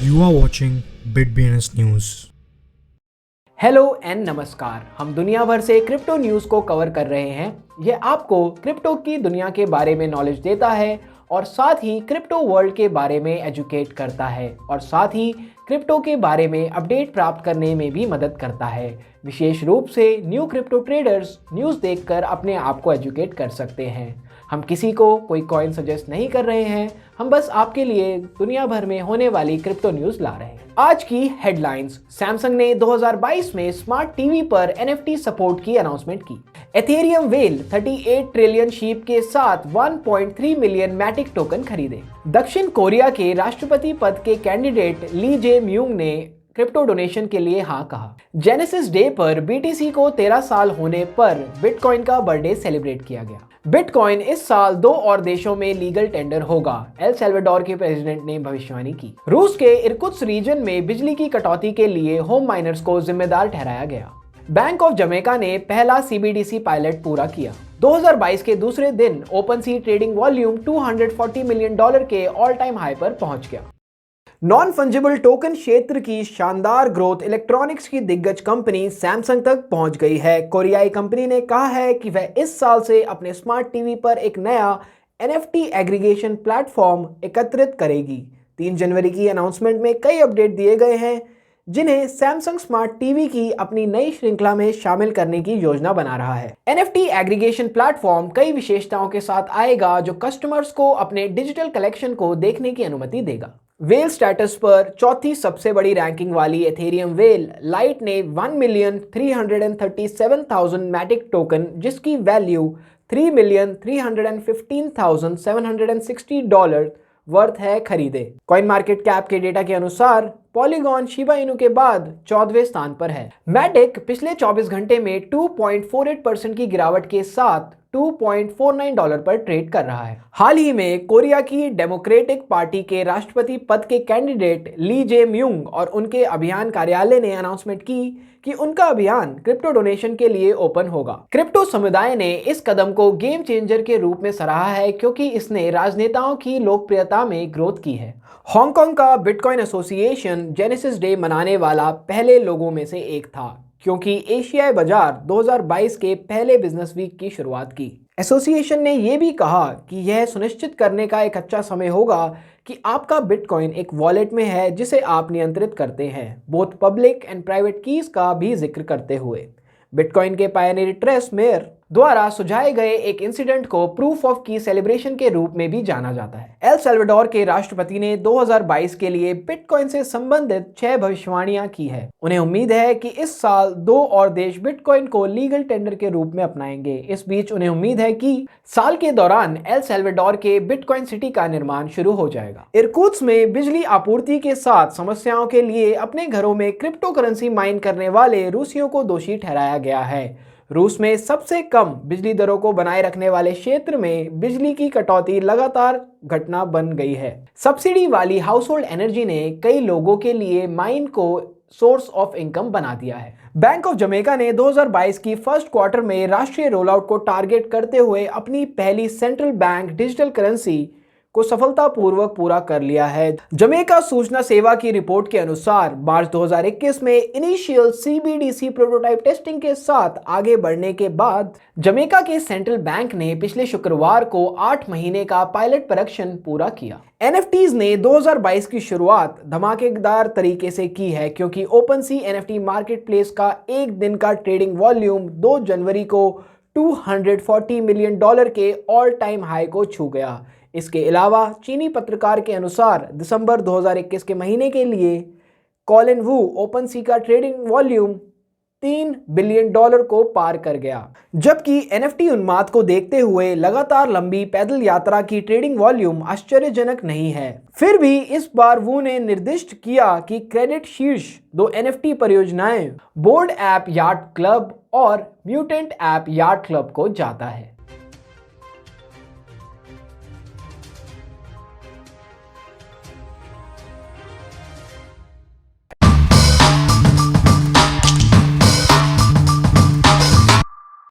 You are watching BitBNS News. Hello and नमस्कार। हम दुनिया भर से क्रिप्टो न्यूज़ को कवर कर रहे हैं। यह आपको क्रिप्टो की दुनिया के बारे में नॉलेज देता है और साथ ही क्रिप्टो वर्ल्ड के बारे में एजुकेट करता है और साथ ही क्रिप्टो के बारे में अपडेट प्राप्त करने में भी मदद करता है। विशेष रूप से न्यू क्रिप्टो ट्रेडर्स न्यूज़ देखकर अपने आप को एजुकेट कर सकते हैं। हम किसी को कोई कॉइन सजेस्ट नहीं कर रहे हैं, हम बस आपके लिए दुनिया भर में होने वाली क्रिप्टो न्यूज़ ला रहे हैं। आज की हेडलाइंस। सैमसंग ने 2022 में स्मार्ट टीवी पर NFT सपोर्ट की अनाउंसमेंट की। एथेरियम वेल 38 ट्रिलियन शीप के साथ 1.3 मिलियन मैटिक टोकन खरीदे। दक्षिण कोरिया के राष्ट्रपति पद के कैंडिडेट ली जे म्यूंग ने क्रिप्टो डोनेशन के लिए हाँ कहा। जेनेसिस डे पर BTC को 13 साल होने पर बिटकॉइन का बर्थडे सेलिब्रेट किया गया। बिटकॉइन इस साल 2 और देशों में लीगल टेंडर होगा, एल सल्वाडोर के प्रेसिडेंट ने भविष्यवाणी की। रूस के इरकुत्स्क रीजन में बिजली की कटौती के लिए होम माइनर्स को जिम्मेदार ठहराया गया। बैंक ऑफ जमैका ने पहला CBDC पायलट पूरा किया। 2022 के दूसरे दिन ओपनसी ट्रेडिंग वॉल्यूम $240 मिलियन के ऑल टाइम हाई पर पहुंच गया। नॉन फंजिबल टोकन क्षेत्र की शानदार ग्रोथ इलेक्ट्रॉनिक्स की दिग्गज कंपनी सैमसंग तक पहुंच गई है। कोरियाई कंपनी ने कहा है कि वह इस साल से अपने स्मार्ट टीवी पर एक नया NFT एग्रीगेशन प्लेटफॉर्म एकत्रित करेगी। 3 जनवरी की अनाउंसमेंट में कई अपडेट दिए गए हैं जिन्हें सैमसंग स्मार्ट टीवी की अपनी नई श्रृंखला में शामिल करने की योजना बना रहा है। NFT एग्रीगेशन प्लेटफॉर्म कई विशेषताओं के साथ आएगा जो कस्टमर्स को अपने डिजिटल कलेक्शन को देखने की अनुमति देगा। वेल स्टेटस पर चौथी सबसे बड़ी रैंकिंग वाली एथेरियम वेल लाइट ने 1,337,000 मैटिक टोकन जिसकी वैल्यू $3,315,760 वर्थ है खरीदे। कॉइन मार्केट कैप के डेटा के अनुसार पॉलीगॉन शिबा इनू के बाद 14वें स्थान पर है। मैटिक पिछले 24 घंटे में 2.48% की गिरावट के साथ $2.49 पर ट्रेड कर रहा है। हाल ही में कोरिया की डेमोक्रेटिक पार्टी के राष्ट्रपति पद के कैंडिडेट ली जे म्यूंग और उनके अभियान कार्यालय ने अनाउंसमेंट की कि उनका अभियान क्रिप्टो डोनेशन के लिए ओपन होगा। क्रिप्टो समुदाय ने इस कदम को गेम चेंजर के रूप में सराहा है क्योंकि इसने राजनेताओं की लोकप्रियता में ग्रोथ की है। हांगकांग का बिटकॉइन एसोसिएशन जेनेसिस डे मनाने वाला पहले लोगों में से एक था क्योंकि एशियाई बाजार 2022 के पहले बिजनेस वीक की शुरुआत की। एसोसिएशन ने यह भी कहा कि यह सुनिश्चित करने का एक अच्छा समय होगा कि आपका बिटकॉइन एक वॉलेट में है जिसे आप नियंत्रित करते हैं, both public and private keys का भी जिक्र करते हुए। बिटकॉइन के पायनियर ट्रेस मेयर द्वारा सुझाए गए एक इंसिडेंट को प्रूफ ऑफ की सेलिब्रेशन के रूप में भी जाना जाता है। एल सल्वाडोर के राष्ट्रपति ने 2022 के लिए बिटकॉइन से संबंधित 6 भविष्यवाणियां की है। उन्हें उम्मीद है कि इस साल 2 और देश बिटकॉइन को लीगल टेंडर के रूप में अपनाएंगे। इस बीच उन्हें उम्मीद है कि साल के दौरान एल सल्वाडोर के बिटकॉइन सिटी का निर्माण शुरू हो जाएगा। इरकुत्स्क में बिजली आपूर्ति के साथ समस्याओं के लिए अपने घरों में क्रिप्टो करेंसी माइन करने वाले रूसियों को दोषी ठहराया गया है। रूस में सबसे कम बिजली दरों को बनाए रखने वाले क्षेत्र में बिजली की कटौती लगातार घटना बन गई है। सब्सिडी वाली हाउस होल्ड एनर्जी ने कई लोगों के लिए माइन को सोर्स ऑफ इनकम बना दिया है। बैंक ऑफ जमैका ने 2022 की फर्स्ट क्वार्टर में राष्ट्रीय रोल आउट को टारगेट करते हुए अपनी पहली सेंट्रल बैंक डिजिटल करेंसी को सफलतापूर्वक पूरा कर लिया है। जमैका सूचना सेवा की रिपोर्ट के अनुसार मार्च 2021 में इनिशियल CBDC प्रोटोटाइप टेस्टिंग के साथ आगे बढ़ने के बाद जमैका के सेंट्रल बैंक ने पिछले शुक्रवार को 8 महीने का पायलट परीक्षण पूरा किया। NFTs ने 2022 की शुरुआत धमाकेदार तरीके से की है क्योंकि ओपनसी NFT मार्केटप्लेस का एक दिन का ट्रेडिंग वॉल्यूम 2 जनवरी को $240 मिलियन के ऑल टाइम हाई को छू गया। इसके अलावा चीनी पत्रकार के अनुसार दिसंबर 2021 के महीने के लिए कॉलिन वू ओपनसी का ट्रेडिंग वॉल्यूम $3 बिलियन को पार कर गया। जबकि NFT उन्माद को देखते हुए लगातार लंबी पैदल यात्रा की ट्रेडिंग वॉल्यूम आश्चर्यजनक नहीं है। फिर भी इस बार वू ने निर्दिष्ट किया कि क्रेडिट शीर्ष 2 NFT परियोजनाएं बोर्ड ऐप याट क्लब और म्यूटेंट ऐप याट क्लब को जाता है।